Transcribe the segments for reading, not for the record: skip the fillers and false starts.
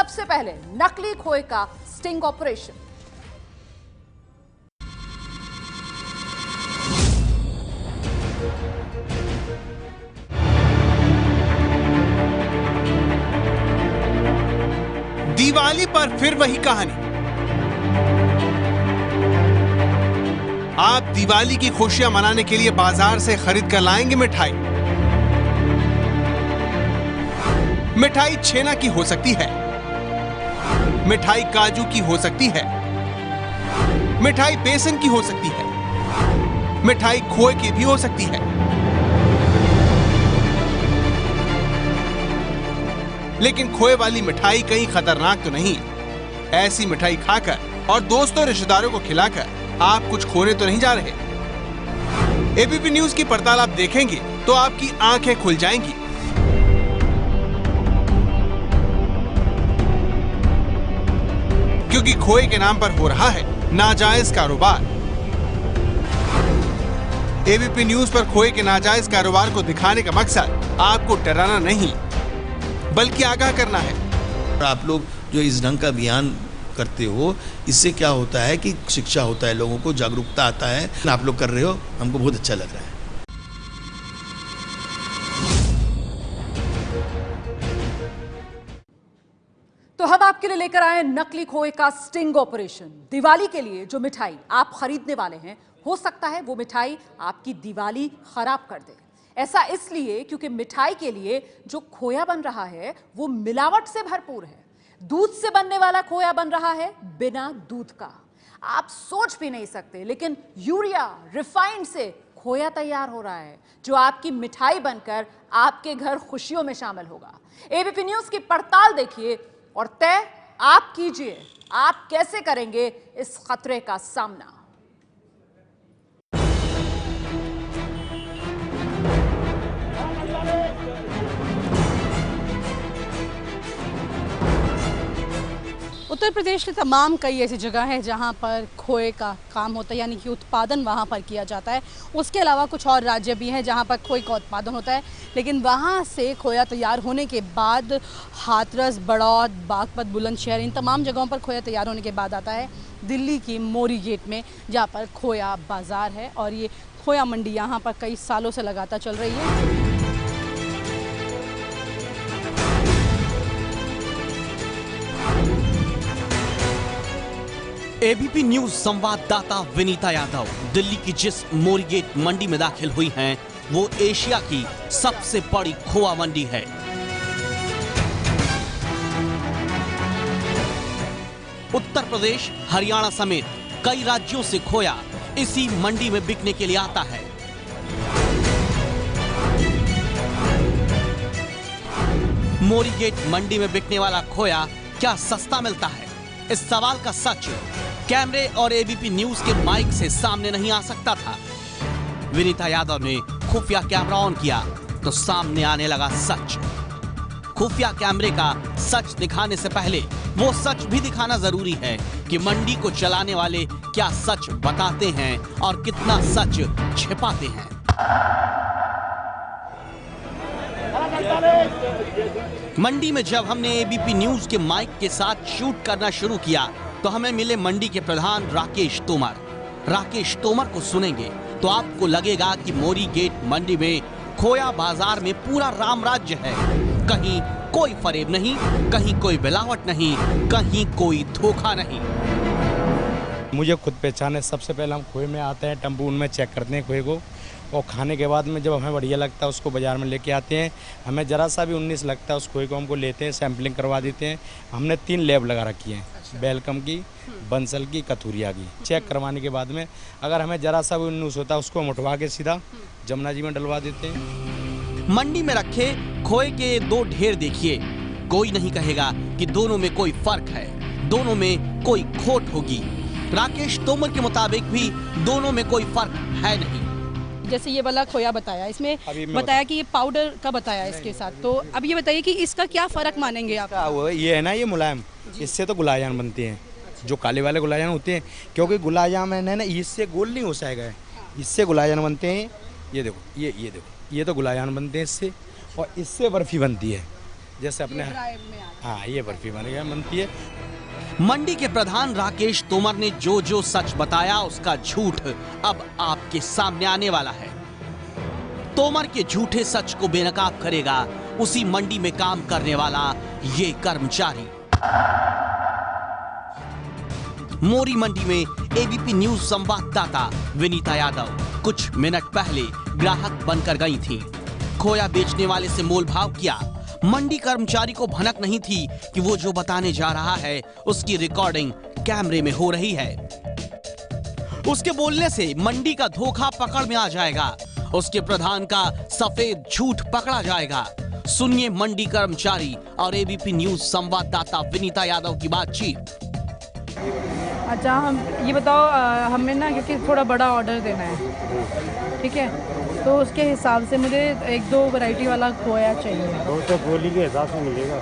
सबसे पहले नकली खोए का स्टिंग ऑपरेशन। दिवाली पर फिर वही कहानी। आप दिवाली की खुशियां मनाने के लिए बाजार से खरीद कर लाएंगे मिठाई। मिठाई छेना की हो सकती है, मिठाई काजू की हो सकती है, मिठाई बेसन की हो सकती है, मिठाई खोए की भी हो सकती है। लेकिन खोए वाली मिठाई कहीं खतरनाक तो नहीं? ऐसी मिठाई खाकर और दोस्तों रिश्तेदारों को खिलाकर आप कुछ खोने तो नहीं जा रहे? एबीपी न्यूज की पड़ताल आप देखेंगे तो आपकी आंखें खुल जाएंगी। क्योंकि खोए के नाम पर हो रहा है नाजायज कारोबार। एबीपी न्यूज पर खोए के नाजायज कारोबार को दिखाने का मकसद आपको डराना नहीं बल्कि आगाह करना है। आप लोग जो इस ढंग का अभियान करते हो, इससे क्या होता है कि शिक्षा होता है, लोगों को जागरूकता आता है। आप लोग कर रहे हो, हमको बहुत अच्छा लग रहा है। तो हम आपके लिए लेकर आए नकली खोए का स्टिंग ऑपरेशन। दिवाली के लिए जो मिठाई आप खरीदने वाले हैं, हो सकता है वो मिठाई आपकी दिवाली खराब कर दे। ऐसा इसलिए क्योंकि मिठाई के लिए जो खोया बन रहा है वो मिलावट से भरपूर है। दूध से बनने वाला खोया बन रहा है बिना दूध का। आप सोच भी नहीं सकते, लेकिन यूरिया रिफाइंड से खोया तैयार हो रहा है जो आपकी मिठाई बनकर आपके घर खुशियों में शामिल होगा। एबीपी न्यूज की पड़ताल देखिए और तय आप कीजिए, आप कैसे करेंगे इस खतरे का सामना। उत्तर प्रदेश के तमाम कई ऐसी जगह हैं जहां पर खोए का काम होता है, यानी कि उत्पादन वहां पर किया जाता है। उसके अलावा कुछ और राज्य भी हैं जहां पर खोए का उत्पादन होता है, लेकिन वहां से खोया तैयार होने के बाद हाथरस, बड़ौद, बागपत, बुलंदशहर, इन तमाम जगहों पर खोया तैयार होने के बाद आता है दिल्ली की मोरी गेट में, जहाँ पर खोया बाज़ार है। और ये खोया मंडी यहाँ पर कई सालों से लगातार चल रही है। एबीपी न्यूज संवाददाता विनीता यादव दिल्ली की जिस मोरी गेट मंडी में दाखिल हुई हैं, वो एशिया की सबसे बड़ी खोआ मंडी है। उत्तर प्रदेश, हरियाणा समेत कई राज्यों से खोया इसी मंडी में बिकने के लिए आता है। मोरी गेट मंडी में बिकने वाला खोया क्या सस्ता मिलता है? इस सवाल का सच कैमरे और एबीपी न्यूज के माइक से सामने नहीं आ सकता था। विनीता यादव ने खुफिया कैमरा ऑन किया तो सामने आने लगा सच। खुफिया कैमरे का सच दिखाने से पहले वो सच भी दिखाना जरूरी है कि मंडी को चलाने वाले क्या सच बताते हैं और कितना सच छिपाते हैं। मंडी में जब हमने एबीपी न्यूज के माइक के साथ शूट करना शुरू किया तो हमें मिले मंडी के प्रधान राकेश तोमर। राकेश तोमर को सुनेंगे तो आपको लगेगा कि मोरी गेट मंडी में खोया बाजार में पूरा रामराज्य है। कहीं कोई फरेब नहीं, कहीं कोई मिलावट नहीं, कहीं कोई धोखा नहीं। मुझे खुद पहचान है। सबसे पहले हम खोए में आते हैं, टम्पू उनमें चेक करते हैं खोए को, और खाने के बाद में जब हमें बढ़िया लगता है उसको बाज़ार में लेके आते हैं। हमें ज़रा सा भी 19 लगता है उस खोए को हमको लेते हैं, सैम्पलिंग करवा देते हैं। हमने 3 लैब लगा रखी हैं, बेलकम की, बंसल की, कथूरिया की। चेक करवाने के बाद में अगर हमें ज़रा सा भी 19 होता है उसको हम उठवा के सीधा जमुना जी में डलवा देते हैं। मंडी में रखे खोए के 2 ढेर देखिए, कोई नहीं कहेगा कि दोनों में कोई फर्क है, दोनों में कोई खोट होगी। राकेश तोमर के मुताबिक भी दोनों में कोई फर्क है नहीं। जैसे ये वाला खोया बताया, इसमें बताया कि ये पाउडर का बताया इसके साथ, तो अब ये बताइए कि इसका क्या फर्क मानेंगे आप? ये है ना, ये मुलायम, इससे तो गुलाब जामुन बनते हैं। जो काले वाले गुलाब जामुन होते हैं, क्योंकि गुलाब जामुन है ना, इससे गोल नहीं हो जाएगा, इससे गुलाब जामुन बनते हैं। ये देखो, ये देखो, ये तो गुलाब जामुन बनते हैं इससे, और इससे बर्फी बनती है। जैसे अपने हाँ ये बर्फी बनती है। मंडी के प्रधान राकेश तोमर ने जो जो सच बताया उसका झूठ अब आपके सामने आने वाला है। तोमर के झूठे सच को बेनकाब करेगा उसी मंडी में काम करने वाला ये कर्मचारी। मोरी मंडी में एबीपी न्यूज संवाददाता विनीता यादव कुछ मिनट पहले ग्राहक बनकर गई थी। खोया बेचने वाले से मोल भाव किया। मंडी कर्मचारी को भनक नहीं थी कि वो जो बताने जा रहा है उसकी रिकॉर्डिंग कैमरे में हो रही है। उसके बोलने से मंडी का धोखा पकड़ में आ जाएगा, उसके प्रधान का सफेद झूठ पकड़ा जाएगा। सुनिए मंडी कर्मचारी और एबीपी न्यूज संवाददाता विनीता यादव की बातचीत। अच्छा, हम ये बताओ, हमें ना क्योंकि थोड़ा बड़ा ऑर्डर देना है, ठीक है, तो उसके हिसाब से मुझे 1-2 वैरायटी वाला खोया चाहिए। वो तो गोली के हिसाब से मिलेगा।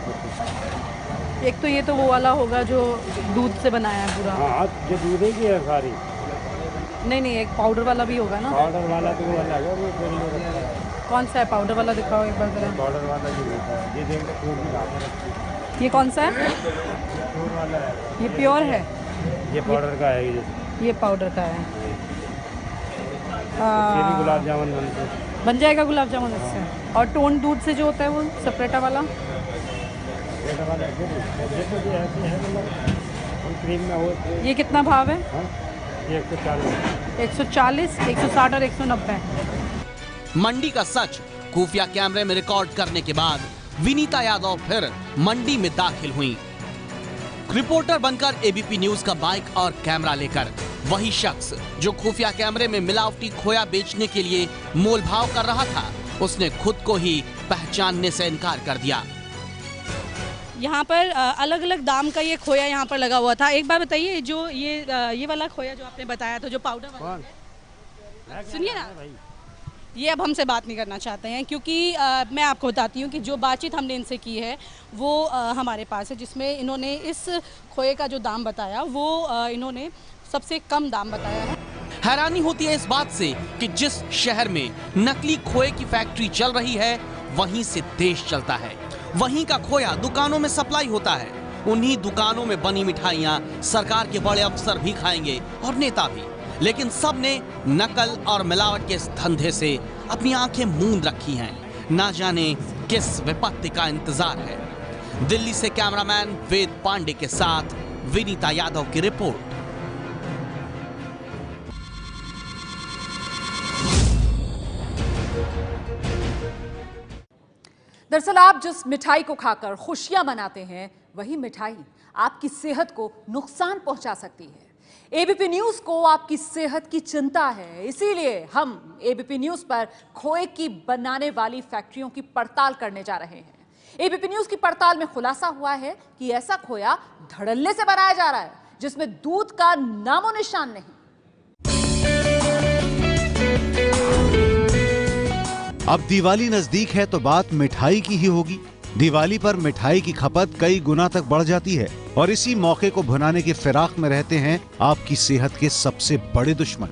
एक तो ये तो वो वाला होगा जो दूध से बनाया है पूरा। हाँ, जो दूध की है सारी। नहीं, एक पाउडर वाला भी होगा ना। पाउडर वाला तो वो अलग है, वो गोली। कौन सा है पाउडर वाला? दिखाओ एक बार जरा। पाउडर वाला जो होता है, ये देखो। ये कौन सा है? प्योर वाला है। ये प्योर है? ये पाउडर का है। ये पाउडर का है। ये भी गुलाब जामुन बन जाएगा गुलाब जामुन इससे। और टोन दूध से जो होता है वो सेपरेटा वाला। ये कितना भाव है? 140, 160 और 190। मंडी का सच खुफिया कैमरे में रिकॉर्ड करने के बाद विनीता यादव फिर मंडी में दाखिल हुई। रिपोर्टर बनकर एबीपी न्यूज का बाइक और कैमरा लेकर वही शख्स जो खुफिया कैमरे में मिलावटी खोया बेचने के लिए मोलभाव कर रहा था, उसने खुद को ही पहचानने से इनकार कर दिया। यहाँ पर अलग अलग दाम का ये खोया यहाँ पर लगा हुआ था। एक बार बताइए, जो ये वाला खोया जो आपने बताया था, जो पाउडर वाला, सुनिए ना, ये अब हमसे बात नहीं करना चाहते हैं, क्योंकि मैं आपको बताती हूँ कि जो बातचीत हमने इनसे की है वो हमारे पास है, जिसमें इन्होंने इस खोए का जो दाम बताया वो इन्होंने सबसे कम दाम बताया है। हैरानी होती है इस बात से कि जिस शहर में नकली खोए की फैक्ट्री चल रही है वहीं से देश चलता है। वहीं का खोया दुकानों में सप्लाई होता है। उन्हीं दुकानों में बनी मिठाइयां सरकार के बड़े अफसर भी खाएंगे और नेता भी, लेकिन सब ने नकल और मिलावट के इस धंधे से अपनी आंखें मूंद रखी हैं। ना जाने किस विपत्ति का इंतजार है। दिल्ली से कैमरामैन वेद पांडे के साथ विनीता यादव की रिपोर्ट। दरअसल आप जिस मिठाई को खाकर खुशियां मनाते हैं वही मिठाई आपकी सेहत को नुकसान पहुंचा सकती है। एबीपी न्यूज को आपकी सेहत की चिंता है, इसीलिए हम एबीपी न्यूज पर खोए की बनाने वाली फैक्ट्रियों की पड़ताल करने जा रहे हैं। एबीपी न्यूज की पड़ताल में खुलासा हुआ है कि ऐसा खोया धड़ल्ले से बनाया जा रहा है जिसमें दूध का नामो निशान नहीं। अब दिवाली नजदीक है तो बात मिठाई की ही होगी। दिवाली पर मिठाई की खपत कई गुना तक बढ़ जाती है और इसी मौके को भुनाने की फिराक में रहते हैं आपकी सेहत के सबसे बड़े दुश्मन।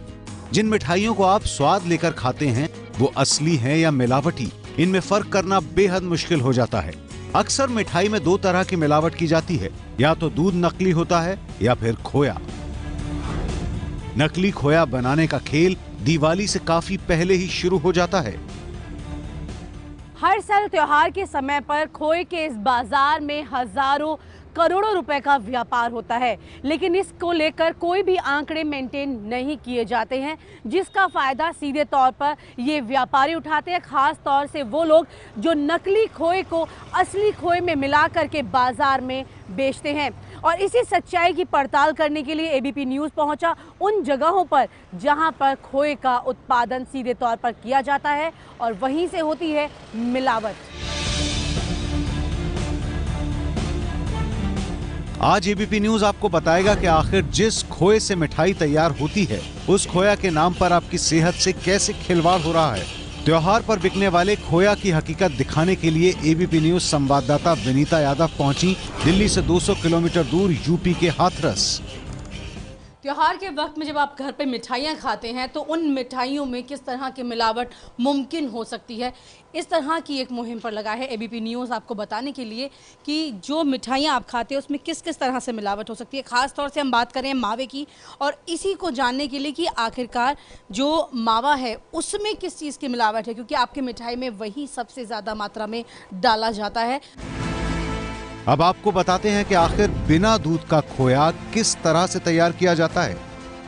जिन मिठाइयों को आप स्वाद लेकर खाते हैं वो असली हैं या मिलावटी, इनमें फर्क करना बेहद मुश्किल हो जाता है। अक्सर मिठाई में 2 तरह की मिलावट की जाती है, या तो दूध नकली होता है या फिर खोया। नकली खोया बनाने का खेल दिवाली से काफी पहले ही शुरू हो जाता है। हर साल त्योहार के समय पर खोए के इस बाजार में हजारों करोड़ों रुपए का व्यापार होता है, लेकिन इसको लेकर कोई भी आंकड़े मेंटेन नहीं किए जाते हैं, जिसका फायदा सीधे तौर पर ये व्यापारी उठाते हैं। खास तौर से वो लोग जो नकली खोए को असली खोए में मिला करके बाजार में बेचते हैं। और इसी सच्चाई की पड़ताल करने के लिए एबीपी न्यूज़ पहुंचा उन जगहों पर जहां पर खोए का उत्पादन सीधे तौर पर किया जाता है और वहीं से होती है मिलावट। आज एबीपी न्यूज आपको बताएगा कि आखिर जिस खोए से मिठाई तैयार होती है उस खोया के नाम पर आपकी सेहत से कैसे खिलवाड़ हो रहा है। त्योहार पर बिकने वाले खोया की हकीकत दिखाने के लिए एबीपी न्यूज संवाददाता विनीता यादव पहुंची दिल्ली से 200 किलोमीटर दूर यूपी के हाथरस। त्योहार के वक्त में जब आप घर पे मिठाइयाँ खाते हैं तो उन मिठाइयों में किस तरह की मिलावट मुमकिन हो सकती है, इस तरह की एक मुहिम पर लगा है एबीपी न्यूज़ आपको बताने के लिए कि जो मिठाइयाँ आप खाते हैं उसमें किस किस तरह से मिलावट हो सकती है। ख़ास तौर से हम बात करें मावे की, और इसी को जानने के लिए कि आखिरकार जो मावा है उसमें किस चीज़ की मिलावट है, क्योंकि आपकी मिठाई में वही सबसे ज़्यादा मात्रा में डाला जाता है। अब आपको बताते हैं कि आखिर बिना दूध का खोया किस तरह से तैयार किया जाता है।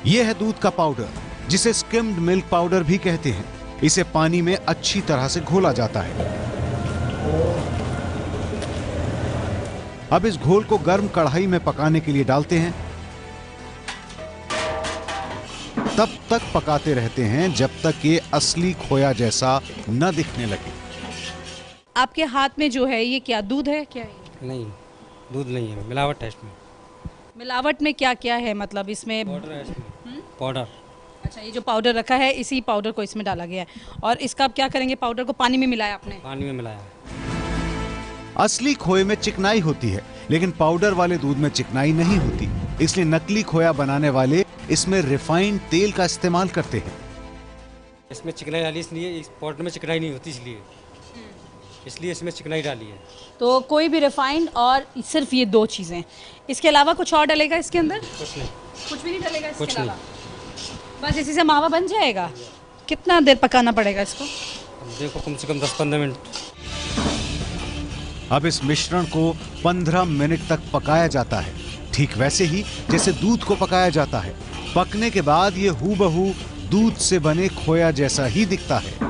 यह है दूध का पाउडर, जिसे स्किम्ड मिल्क पाउडर भी कहते हैं। इसे पानी में अच्छी तरह से घोला जाता है। अब इस घोल को गर्म कढ़ाई में पकाने के लिए डालते हैं। तब तक पकाते रहते हैं जब तक ये असली खोया जैसा न दिखने लगे। आपके हाथ में जो है ये क्या दूध है, क्या है? नहीं, दूध नहीं है, मिलावट है इसमें। मिलावट में क्या क्या है, मतलब इसमें पाउडर है इसमें, पाउडर। अच्छा, ये जो पाउडर रखा है इसी पाउडर को इसमें डाला गया है, और इसका आप क्या करेंगे? पाउडर को पानी में मिलाया आपने? पानी में मिलाया। असली खोए में चिकनाई होती है, लेकिन पाउडर वाले दूध में चिकनाई नहीं होती। इसलिए नकली खोया बनाने वाले इसमें रिफाइंड तेल का इस्तेमाल करते हैं। इसमें चिकनाई डाली इसलिए, इस पाउडर में चिकनाई नहीं होती इसलिए इसमें चिकनाई डाली है। तो कोई भी रिफाइंड और सिर्फ ये दो चीज़ें, इसके अलावा कुछ और डलेगा इसके अंदर? कुछ नहीं, कुछ भी नहीं डलेगा इसके कुछ अलावा? बस इसी से मावा बन जाएगा। कितना देर पकाना पड़ेगा इसको? अब देखो, कम से कम 10-15 मिनट। अब इस मिश्रण को 15 मिनट तक पकाया जाता है, ठीक वैसे ही जैसे दूध को पकाया जाता है। पकने के बाद ये हूबहू दूध से बने खोया जैसा ही दिखता है।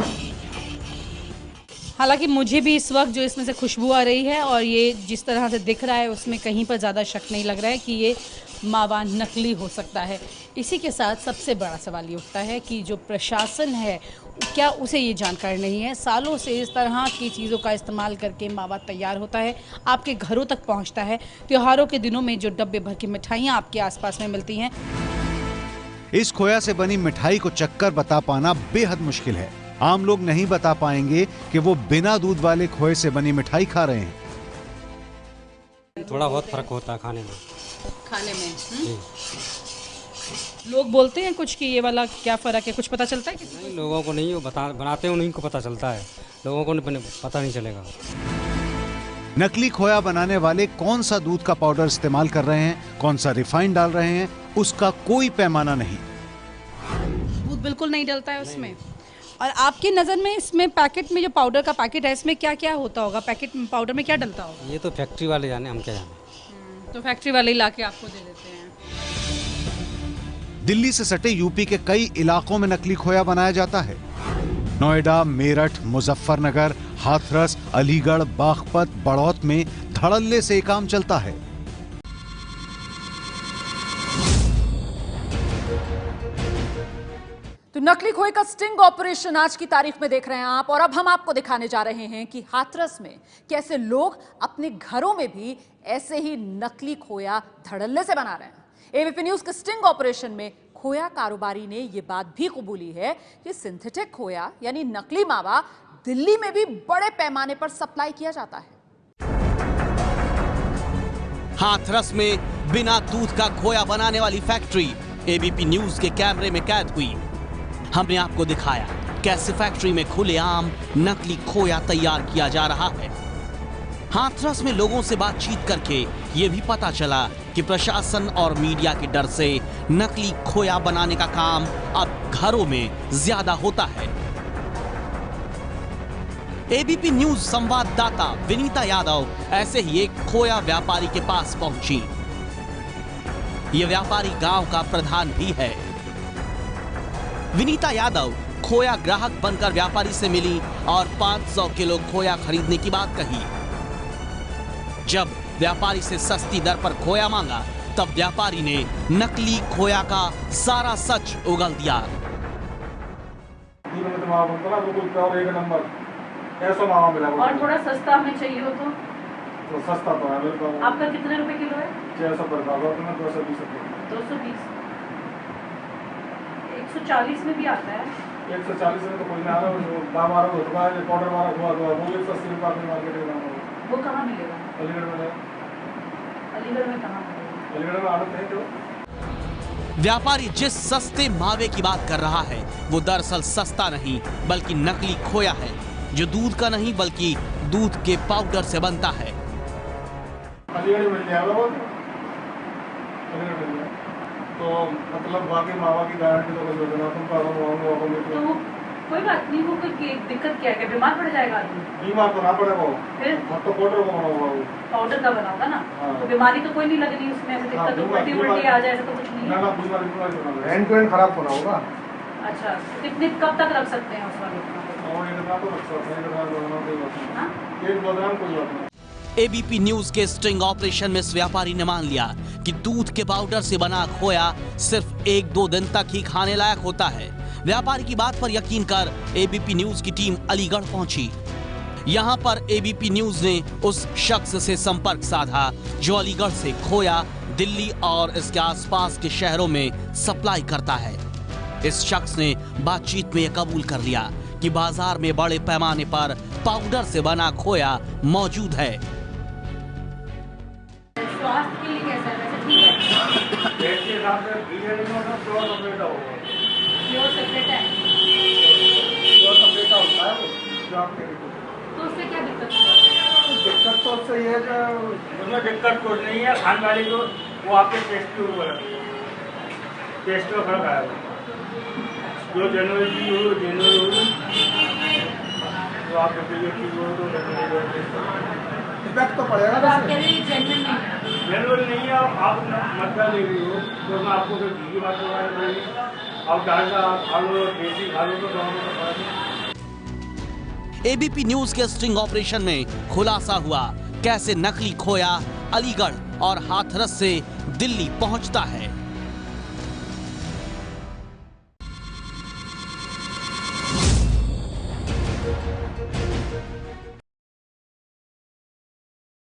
हालांकि मुझे भी इस वक्त जो इसमें से खुशबू आ रही है और ये जिस तरह से दिख रहा है उसमें कहीं पर ज़्यादा शक नहीं लग रहा है कि ये मावा नकली हो सकता है। इसी के साथ सबसे बड़ा सवाल ये उठता है कि जो प्रशासन है क्या उसे ये जानकारी नहीं है? सालों से इस तरह की चीज़ों का इस्तेमाल करके मावा तैयार होता है, आपके घरों तक पहुंचता है। त्योहारों के दिनों में जो डब्बे भर की मिठाइयाँ आपके आसपास में मिलती हैं, इस खोया से बनी मिठाई को चक्कर बता पाना बेहद मुश्किल है। आम लोग नहीं बता पाएंगे कि वो बिना दूध वाले खोए से बनी मिठाई खा रहे हैं। थोड़ा बहुत फर्क होता है खाने में। लोग बोलते हैं कुछ कि ये वाला क्या फ़र्क है, कुछ पता चलता है किसी को? नहीं, लोगों को नहीं, वो बनाते हैं उन्हीं को पता चलता है, लोगों को पता नहीं चलेगा। नकली खोया बनाने वाले कौन सा दूध का पाउडर इस्तेमाल कर रहे हैं, कौन सा रिफाइंड डाल रहे हैं, उसका कोई पैमाना नहीं। दूध बिल्कुल नहीं डलता है उसमें। और आपकी नज़र में इसमें पैकेट में जो पाउडर का पैकेट है इसमें क्या क्या होता होगा? पैकेट पाउडर में क्या डलता होगा? ये तो फैक्ट्री वाले जाने, हम क्या जाने। तो फैक्ट्री वाले ला के आपको दे देते हैं। दिल्ली से सटे यूपी के कई इलाकों में नकली खोया बनाया जाता है। नोएडा, मेरठ, मुजफ्फरनगर, हाथरस, अलीगढ़, बागपत, बड़ौत में धड़ल्ले से ये काम चलता है। तो नकली खोए का स्टिंग ऑपरेशन आज की तारीख में देख रहे हैं आप, और अब हम आपको दिखाने जा रहे हैं कि हाथरस में कैसे लोग अपने घरों में भी ऐसे ही नकली खोया धड़ल्ले से बना रहे हैं। एबीपी न्यूज के स्टिंग ऑपरेशन में खोया कारोबारी ने यह बात भी कबूली है कि सिंथेटिक खोया यानी नकली मावा दिल्ली में भी बड़े पैमाने पर सप्लाई किया जाता है। हाथरस में बिना दूध का खोया बनाने वाली फैक्ट्री एबीपी न्यूज के कैमरे में कैद हुई। हमने आपको दिखाया कैसे फैक्ट्री में खुलेआम नकली खोया तैयार किया जा रहा है। हाथरस में लोगों से बातचीत करके यह भी पता चला कि प्रशासन और मीडिया के डर से नकली खोया बनाने का काम अब घरों में ज्यादा होता है। एबीपी न्यूज संवाददाता विनीता यादव ऐसे ही एक खोया व्यापारी के पास पहुंची। यह व्यापारी गांव का प्रधान भी है। विनीता यादव खोया ग्राहक बनकर व्यापारी से मिली और 500 किलो खोया खरीदने की बात कही। जब व्यापारी से सस्ती दर पर खोया मांगा तब व्यापारी ने नकली खोया का सारा सच उगल दिया। और थोड़ा सस्ता हमें चाहिए हो तो सस्ता तो है। आपका कितने रुपए किलो है? 220। 140 में भी आता है। 140 में तो कोई नहीं आ रहा, दाम आ रहा है पाउडर वाला हुआ वो 180 रुपये मार्केट में। वो कहाँ मिलेगा? अलीगढ़ में। अलीगढ़ में कहाँ मिलेगा? अलीगढ़ में आड़त है जो व्यापारी जिस सस्ते मावे की बात कर रहा है वो दरअसल सस्ता नहीं बल्कि नकली खोया है, जो दूध का नहीं बल्कि दूध के पाउडर से बनता है। अलीगढ़ मिल जाएगा वो, अलीगढ़ मिल जाएगा तो मतलब बाकी मावा की गारंटी तो कुछ देना तुम तो कोई बात नहीं। वो कोई दिक्कत क्या है, बीमार पड़ जाएगा आदमी? बीमार तो ना पड़ेगा वो, फिर तो पाउडर का बना होगा वो, पाउडर का बना होगा ना। हाँ। तो बीमारी तो कोई नहीं लगनी उसमें, ऐसे दिक्कत तो उल्टी उल्टी आ जाए तो कुछ नहीं ना है। ना बीमारी एंड टू एंड खराब होना होगा। अच्छा, कितने कब तक रख सकते हैं उस वाले को? और एक तो रख सकते हैं, एक दो ग्राम कोई बात नहीं। एबीपी न्यूज के स्टिंग ऑपरेशन में इस व्यापारी ने मान लिया कि दूध के पाउडर से बना खोया सिर्फ 1-2 दिन तक ही खाने लायक होता है। व्यापारी की बात पर यकीन कर एबीपी न्यूज की टीम अलीगढ़ पहुंची। यहां पर एबीपी न्यूज ने उस शख्स से संपर्क साधा जो अलीगढ़ से खोया दिल्ली और इसके आसपास के शहरों में सप्लाई करता है। इस शख्स ने बातचीत में यह कबूल कर लिया कि बाजार में बड़े पैमाने पर पाउडर से बना खोया मौजूद है। स्वास्थ्य के लिए कैसा है? वैसे ठीक है, पेट के हिसाब से प्योर सफेदा होगा, प्योर सेपरेट है प्योर सफेदा होता है वो जो आप कह रहे हो। तो उससे क्या दिक्कत है? दिक्कत तो उससे ये है कि उसमें दिक्कत कुछ नहीं है, खाने वाली को वो आपके टेस्ट के ऊपर है, टेस्ट में फर्क आएगा। जो जनरल की हो तो आप इफेक्ट तो पड़ेगा। अब आप कह रहे हैं जेन्युइन नहीं है। जनरल नहीं है, आप मटका ले रही हो तो मैं आपको फिर घी की बात करवानी पड़ेगी। आप डालडा खा लो, देसी खा लो, तो दोनों में फर्क है। एबीपी न्यूज के स्टिंग ऑपरेशन में खुलासा हुआ कैसे नकली खोया अलीगढ़ और हाथरस से दिल्ली पहुंचता है।